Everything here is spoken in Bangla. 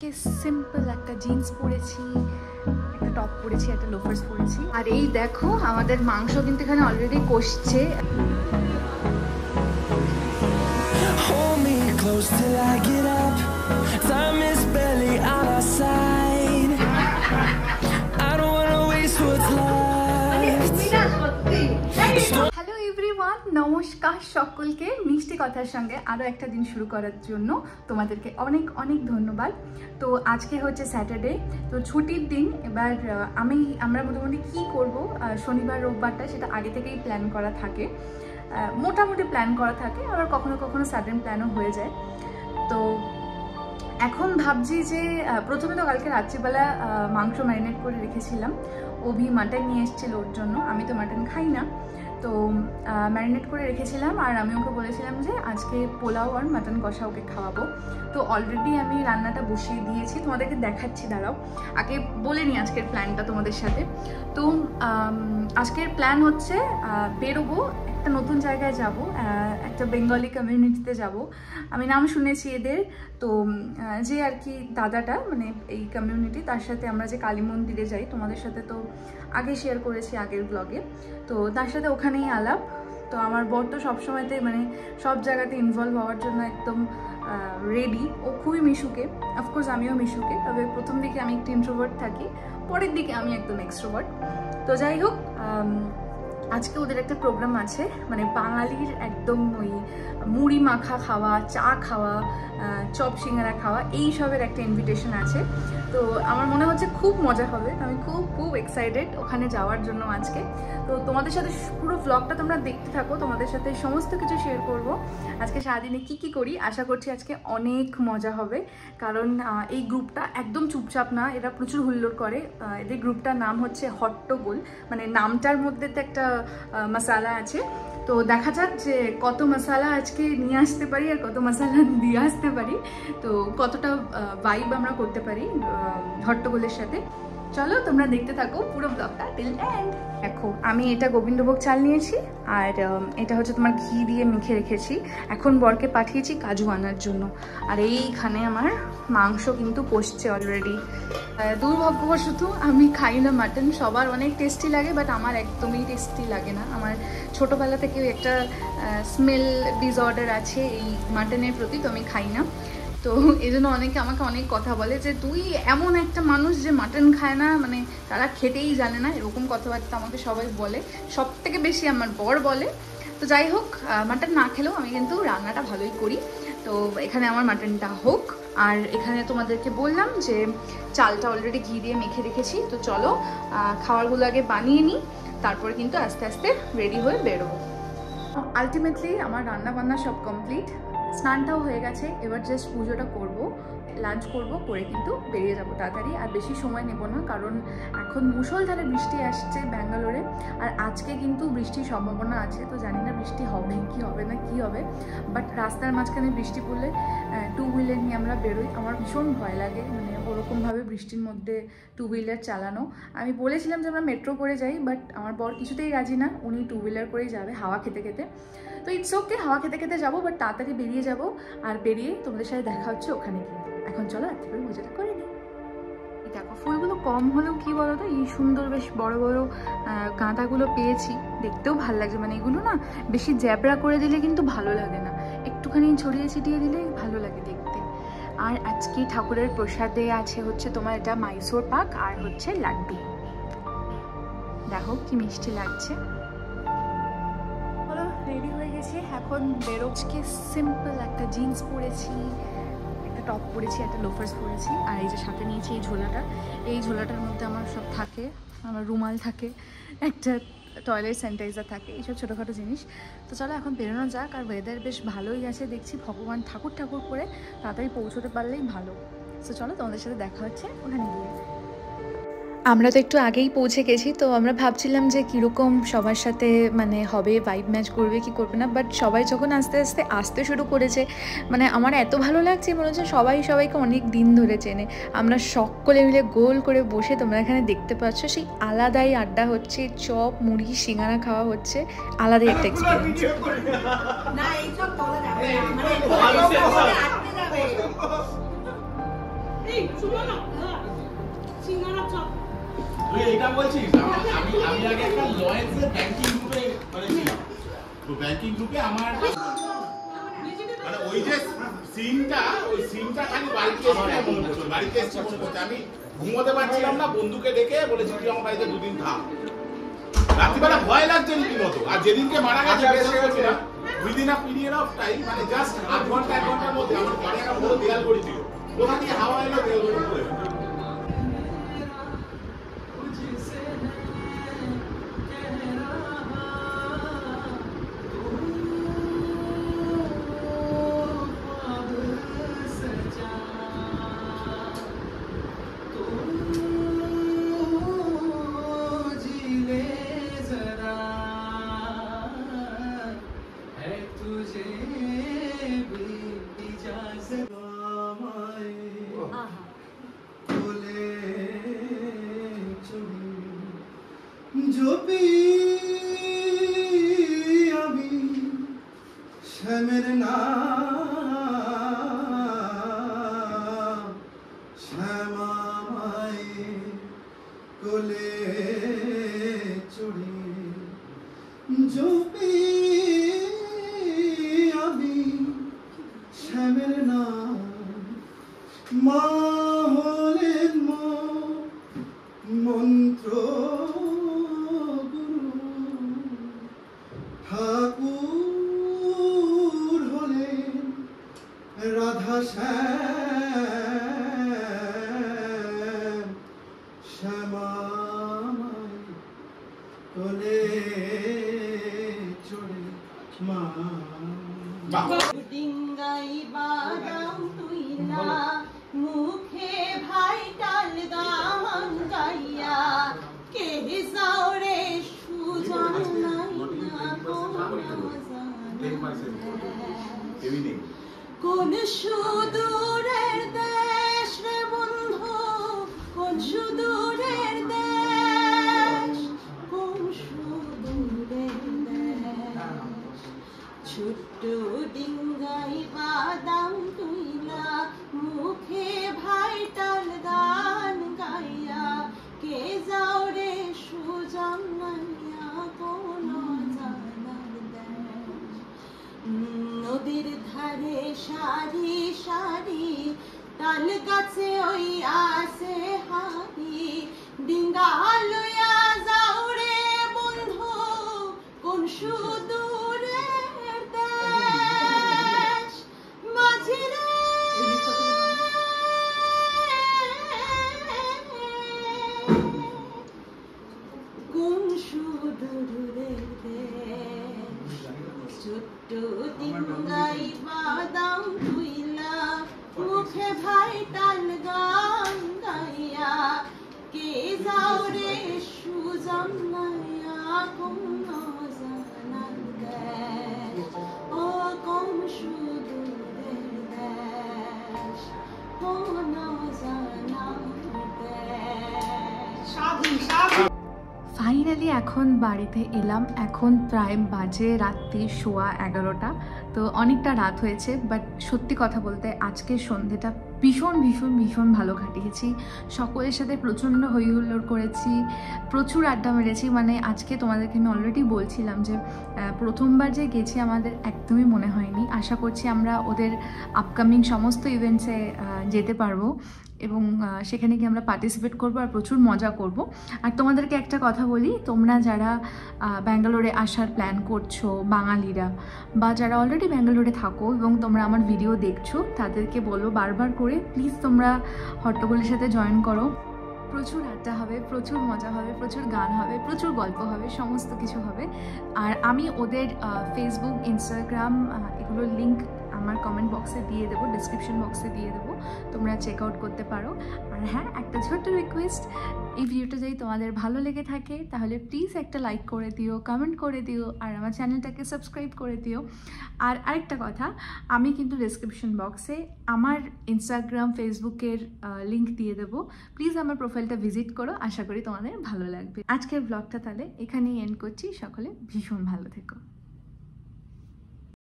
কে সিম্পল একটা জিন্স পরেছি, একটা টপ পরেছি, একটা লোফার্স পরেছি। আর এই দেখো আমাদের মাংস কিন্তু এখানে already কষছে। Hold me close till I get up. Time is barely on our side. I don't wanna waste what's left. Hello everyone, নমস্কার সকলকে। মিষ্টি কথার সঙ্গে আরও একটা দিন শুরু করার জন্য তোমাদেরকে অনেক অনেক ধন্যবাদ। তো আজকে হচ্ছে স্যাটারডে, তো ছুটির দিন। এবার আমরা মোটামুটি কী করব, শনিবার রোববারটা সেটা আগে থেকেই প্ল্যান করা থাকে, মোটামুটি প্ল্যান করা থাকে, আবার কখনো কখনো সাডেন প্ল্যানও হয়ে যায়। তো এখন ভাবছি যে প্রথমে তো কালকে রাত্রিবেলা মাংস ম্যারিনেট করে রেখেছিলাম। অভি মাটন নিয়ে এসেছিল ওর জন্য, আমি তো মাটন খাই না, তো ম্যারিনেট করে রেখেছিলাম। আর আমি ওকে বলেছিলাম যে আজকে পোলাও আর মাটন কষা ওকে খাওয়াবো। তো অলরেডি আমি রান্নাটা বসিয়ে দিয়েছি, তোমাদেরকে দেখাচ্ছি, দাঁড়াও। আগে বলে নিই আজকের প্ল্যানটা তোমাদের সাথে। তো আজকের প্ল্যান হচ্ছে বেরোবো, একটা নতুন জায়গায় যাব, একটা বেঙ্গলি কমিউনিটিতে যাব। আমি নাম শুনেছি এদের। তো যে আর কি দাদাটা, মানে এই কমিউনিটি, তার সাথে আমরা যে কালী মন্দিরে যাই, তোমাদের সাথে তো আগে শেয়ার করেছি আগের ব্লগে। তো তার সাথে ওখানেই আলাপ। তো আমার বর তো সবসময়তে মানে সব জায়গাতে ইনভলভ হওয়ার জন্য একদম রেডি। ও খুবই মিশুকে, অফকোর্স আমিও মিশুকে, তবে প্রথম দিকে আমি একটু ইন্ট্রোভার্ট থাকি, পরের দিকে আমি একদম এক্সট্রোভার্ট। তো যাই হোক, আজকে ওদের একটা প্রোগ্রাম আছে, মানে বাঙালির একদম ওই মুড়ি মাখা খাওয়া, চা খাওয়া, চপ সিঙ্গারা খাওয়া, এই সবের একটা ইনভিটেশন আছে। তো আমার মনে হচ্ছে খুব মজা হবে। আমি খুব খুব এক্সাইটেড ওখানে যাওয়ার জন্য আজকে। তো তোমাদের সাথে পুরো ব্লগটা তোমরা দেখতে থাকো, তোমাদের সাথে সমস্ত কিছু শেয়ার করব। আজকে সারাদিনে কি কি করি, আশা করছি আজকে অনেক মজা হবে। কারণ এই গ্রুপটা একদম চুপচাপ না, এরা প্রচুর হুল্লোড় করে। এদের গ্রুপটার নাম হচ্ছে হট্টগোল, মানে নামটার মধ্যে তো একটা মশালা আছে। তো দেখা যাক যে কত মশালা আজকে নিয়ে আসতে পারি আর কত মশালা দিয়ে আসতে পারি, তো কতটা ভাইব আমরা করতে পারি হট্টগোলের সাথে। চলো তোমরা দেখতে থাকো পুরো ব্লগটা টিল এন্ড। দেখো আমি এটা গোবিন্দভোগ চাল নিয়েছি, আর এটা হচ্ছে তোমার ঘি দিয়ে মেখে রেখেছি। এখন বরকে পাঠিয়েছি কাজু আনার জন্য। আর এইখানে আমার মাংস কিন্তু কষছে অলরেডি। দুর্ভাগ্যবশত আমি খাই না মাটন, সবার অনেক টেস্টি লাগে, বাট আমার একদমই টেস্টি লাগে না। আমার ছোটোবেলা থেকে একটা স্মেল ডিসঅর্ডার আছে এই মাটনের প্রতি, তো আমি খাই না। তো এই জন্য অনেকে আমাকে অনেক কথা বলে যে তুই এমন একটা মানুষ যে মাটন খায় না, মানে তারা খেতেই জানে না, এরকম কথাবার্তা আমাকে সবাই বলে। সব থেকে বেশি আমার বর বলে। তো যাই হোক, মাটন না খেলেও আমি কিন্তু রান্নাটা ভালোই করি। তো এখানে আমার মাটনটা হোক। আর এখানে তোমাদেরকে বললাম যে চালটা অলরেডি ঘি দিয়ে মেখে রেখেছি। তো চলো খাবারগুলো আগে বানিয়ে নিই, তারপরে কিন্তু আস্তে আস্তে রেডি হয়ে বেরোবো। আলটিমেটলি আমার রান্না বান্না সব কমপ্লিট, স্নানটাও হয়ে গেছে। এবার জাস্ট পুজোটা করব, লাঞ্চ করব, করে কিন্তু বেরিয়ে যাব তাড়াতাড়ি। আর বেশি সময় নেব না, কারণ এখন মুষলধারে বৃষ্টি আসছে ব্যাঙ্গালোরে। আর আজকে কিন্তু বৃষ্টির সম্ভাবনা আছে, তো জানি না বৃষ্টি হবে কি হবে না কি হবে। বাট রাস্তার মাঝখানে বৃষ্টি পড়লে টু হুইলার নিয়ে আমরা বেরোই, আমার ভীষণ ভয় লাগে, মানে ওরকমভাবে বৃষ্টির মধ্যে টু হুইলার চালানো। আমি বলেছিলাম যে আমরা মেট্রো করে যাই, বাট আমার বর কিছুতেই রাজি না, উনি টু হুইলার করেই যাবে হাওয়া খেতে খেতে। তো ইটস ওকে, হাওয়া খেতে খেতে যাবো, বাট তাড়াতাড়ি বেরিয়ে যাব। আর বেরিয়ে তোমাদের সাথে দেখা হচ্ছে ওখানে গিয়ে। এখন চলো রাত্রিবেলা পুজোটা করে নিই। দেখো ফুলগুলো কম হলেও কি বলতো, এই সুন্দর বেশ বড় বড় গাঁদাগুলো পেয়েছি, দেখতেও ভালো লাগছে। মানে এগুলো না বেশি জ্যাবরা করে দিলে কিন্তু ভালো লাগে না, একটুখানি ছড়িয়ে ছিটিয়ে দিলে ভালো লাগে দেখতে। আর আজকে ঠাকুরের প্রসাদে আছে হচ্ছে তোমার এটা মাইসোর পাক আর হচ্ছে লাড্ডু। দেখো কি মিষ্টি লাগছে। রেডি হয়ে গেছি, এখন বেরোজকে সিম্পল একটা জিন্স পরেছি, একটা টপ পরেছি, একটা লোফার্স পরেছি। আর এই যে সাথে নিয়েছি এই ঝোলাটা, এই ঝোলাটার মধ্যে আমার সব থাকে, আমার রুমাল থাকে, একটা টয়লেট স্যানিটাইজার থাকে, এইসব ছোটোখাটো জিনিস। তো চলো এখন বেরোনো যাক। আর ওয়েদার বেশ ভালোই আছে দেখছি, ভগবান ঠাকুর ঠাকুর করে তাড়াতাড়ি পৌঁছতে পারলেই ভালো। তো চলো তোমাদের সাথে দেখা হচ্ছে ওখানে গিয়ে। আমরা তো একটু আগেই পৌঁছে গেছি, তো আমরা ভাবছিলাম যে কীরকম সবার সাথে মানে হবে, ভাইব ম্যাচ করবে কি করবে না। বাট সবাই যখন আস্তে আস্তে আসতে শুরু করেছে, মানে আমার এত ভালো লাগছে, মনে হচ্ছে সবাই সবাইকে অনেক দিন ধরে চেনে। আমরা সকলে মিলে গোল করে বসে, তোমরা এখানে দেখতে পাচ্ছ, সেই আলাদাই আড্ডা হচ্ছে, চপ মুড়ি সিঙ্গারা খাওয়া হচ্ছে, আলাদাই একটা এক্সপিরিয়েন্স। তুই এটা বলছিস আমি আগে একটা লয়েন্সের ব্যাংকিং গ্রুপে করেছিলাম তো ব্যাংকিং গ্রুপে আমার মানে ওই যে সিনটা খালি বাড়িতে এসে মনে করছে আমি ঘুমোতে পারছিলাম না বন্ধুকে ডেকে বলেছি তুই আমার বাড়িতে দুদিন থাক রাত্রিবেলা ভয় লাগছে রীতিমতো আর যেদিনকে মারা গেছে within a period of time মানে জাস্ট আধ ঘন্টা 1 ঘন্টার মধ্যে আমার ঘরে একটা বড় দেয়াল করেছিল কোথা থেকে হাওয়া এলো দেয়াল করে जो भी अभी श्यामेर नाम श्यामा माए कोले चुड़ी जो भी अभी श्यामेर नाम माँ होलेन मंत्र ঠাকুর হলেন রাধা শ্যাম শ্যামামাই কোলে চড়ে মা ডিঙ্গাই বাদাম তুইলা মুখে ভাই টাল গান গাইয়া কে যাওরে সুজন কোন সুদূরের দেশ রে বন্ধু কোন সুদূরের দেশ কোন সুদূরের দেশ ছোট্ট ডিঙ্গাই বাদাম তুইলা মুখে ভাই টাল গান গাইয়া কে যাও রে সুজন কোন নদীর ধারে সারি সারি তাল গাছে ওই আসে হারি ডিঙ্গা লইয়া যাও রে বন্ধু কোন সুদূরের দেশ মাঝি রে কোন সুদূরের দেশ ছোট্ট ডিঙ্গাই বাদাম তুইলা মুখে ভাই টাল গান গাইয়া কে যাও রে সুজন নাইয়া কোন জানার দেশ ও কোন সুদূরের দেশ কোন জানার দেশ সাধু সাধু ফাইনালি এখন বাড়িতে এলাম। এখন প্রায় বাজে রাত্রি 11:15। তো অনেকটা রাত হয়েছে, বাট সত্যি কথা বলতে আজকের সন্ধ্যেটা ভীষণ ভীষণ ভীষণ ভালো কাটিয়েছি। সকলের সাথে প্রচণ্ড হই হুল্লোড় করেছি, প্রচুর আড্ডা মেরেছি। মানে আজকে তোমাদেরকে আমি অলরেডি বলছিলাম যে প্রথমবার যে গেছি আমাদের একদমই মনে হয়নি। আশা করছি আমরা ওদের আপকামিং সমস্ত ইভেন্টসে যেতে পারবো এবং সেখানে গিয়ে আমরা পার্টিসিপেট করবো আর প্রচুর মজা করব। আর তোমাদেরকে একটা কথা বলি, তোমরা যারা ব্যাঙ্গালোরে আসার প্ল্যান করছো, বাঙালিরা বা যারা অলরেডি ব্যাঙ্গালোরে থাকো এবং তোমরা আমার ভিডিও দেখছো, তাদেরকে বলো বারবার করে প্লিজ তোমরা হট্টগোলের সাথে জয়েন করো। প্রচুর আড্ডা হবে, প্রচুর মজা হবে, প্রচুর গান হবে, প্রচুর গল্প হবে, সমস্ত কিছু হবে। আর আমি ওদের ফেসবুক, ইনস্টাগ্রাম এগুলোর লিঙ্ক আমার কমেন্ট বক্সে দিয়ে দেবো, ডিসক্রিপশন বক্সে দিয়ে দেবো, তোমরা চেক আউট করতে পারো। আর হ্যাঁ, একটা ছোট্ট রিকোয়েস্ট, এই ভিডিওটা যদি তোমাদের ভালো লেগে থাকে তাহলে প্লিজ একটা লাইক করে দিও, কমেন্ট করে দিও আর আমার চ্যানেলটাকে সাবস্ক্রাইব করে দিও। আর আরেকটা কথা, আমি কিন্তু ডিসক্রিপশন বক্সে আমার ইনস্টাগ্রাম, ফেসবুকের লিঙ্ক দিয়ে দেবো। প্লিজ আমার প্রোফাইলটা ভিজিট করো, আশা করি তোমাদের ভালো লাগবে। আজকের ব্লগটা তাহলে এখানেই এন্ড করছি। সকলে ভীষণ ভালো থেকো।